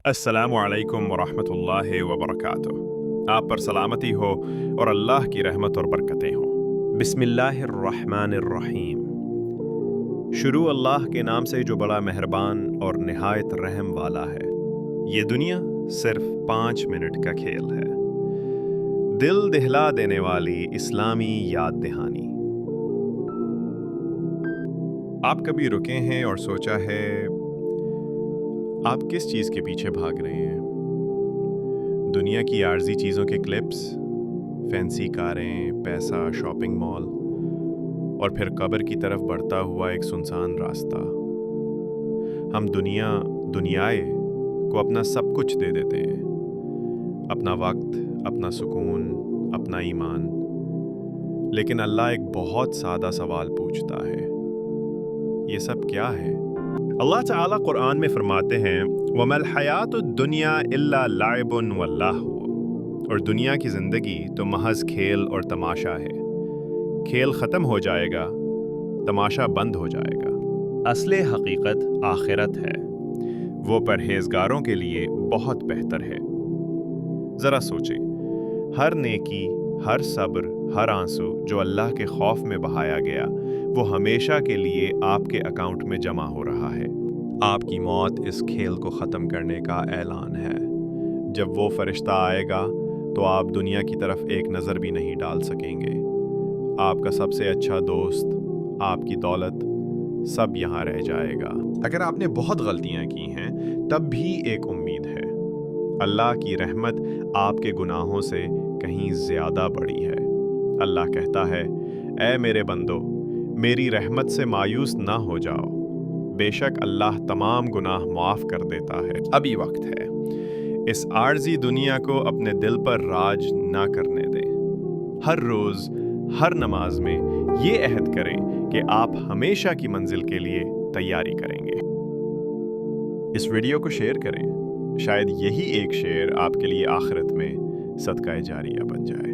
السلام علیکم ورحمۃ اللہ وبرکاتہ۔ آپ پر سلامتی ہو اور اللہ کی رحمت اور برکتیں ہوں۔ بسم اللہ الرحمن الرحیم۔ شروع اللہ کے نام سے جو بڑا مہربان اور نہایت رحم والا ہے۔ یہ دنیا صرف 5 منٹ کا کھیل ہے۔ دل دہلا دینے والی اسلامی یاد دہانی۔ آپ کبھی رکے ہیں اور سوچا ہے آپ کس چیز کے پیچھے بھاگ رہے ہیں؟ دنیا کی عارضی چیزوں کے کلپس، فینسی کاریں، پیسہ، شاپنگ مال، اور پھر قبر کی طرف بڑھتا ہوا ایک سنسان راستہ۔ ہم دنیائے کو اپنا سب کچھ دے دیتے ہیں، اپنا وقت، اپنا سکون، اپنا ایمان، لیکن اللہ ایک بہت سادہ سوال پوچھتا ہے، یہ سب کیا ہے؟ اللہ تعالیٰ قرآن میں فرماتے ہیں وَمَا الْحَيَاةُ الدُّنْيَا إِلَّا لَعِبٌ وَلَهْوٌ، اور دنیا کی زندگی تو محض کھیل اور تماشا ہے۔ کھیل ختم ہو جائے گا، تماشا بند ہو جائے گا۔ اصل حقیقت آخرت ہے، وہ پرہیزگاروں کے لیے بہت بہتر ہے۔ ذرا سوچیں، ہر نیکی، ہر صبر، ہر آنسو جو اللہ کے خوف میں بہایا گیا، وہ ہمیشہ کے لیے آپ کے اکاؤنٹ میں جمع ہو رہا ہے۔ آپ کی موت اس کھیل کو ختم کرنے کا اعلان ہے۔ جب وہ فرشتہ آئے گا تو آپ دنیا کی طرف ایک نظر بھی نہیں ڈال سکیں گے۔ آپ کا سب سے اچھا دوست، آپ کی دولت، سب یہاں رہ جائے گا۔ اگر آپ نے بہت غلطیاں کی ہیں، تب بھی ایک امید ہے۔ اللہ کی رحمت آپ کے گناہوں سے کہیں زیادہ بڑی ہے۔ اللہ کہتا ہے، اے میرے بندو، میری رحمت سے مایوس نہ ہو جاؤ، بے شک اللہ تمام گناہ معاف کر دیتا ہے۔ ابھی وقت ہے، اس عارضی دنیا کو اپنے دل پر راج نہ کرنے دیں۔ ہر روز، ہر نماز میں یہ عہد کریں کہ آپ ہمیشہ کی منزل کے لیے تیاری کریں گے۔ اس ویڈیو کو شیئر کریں، شاید یہی ایک شعر آپ کے لیے آخرت میں صدقہ جاریہ بن جائے۔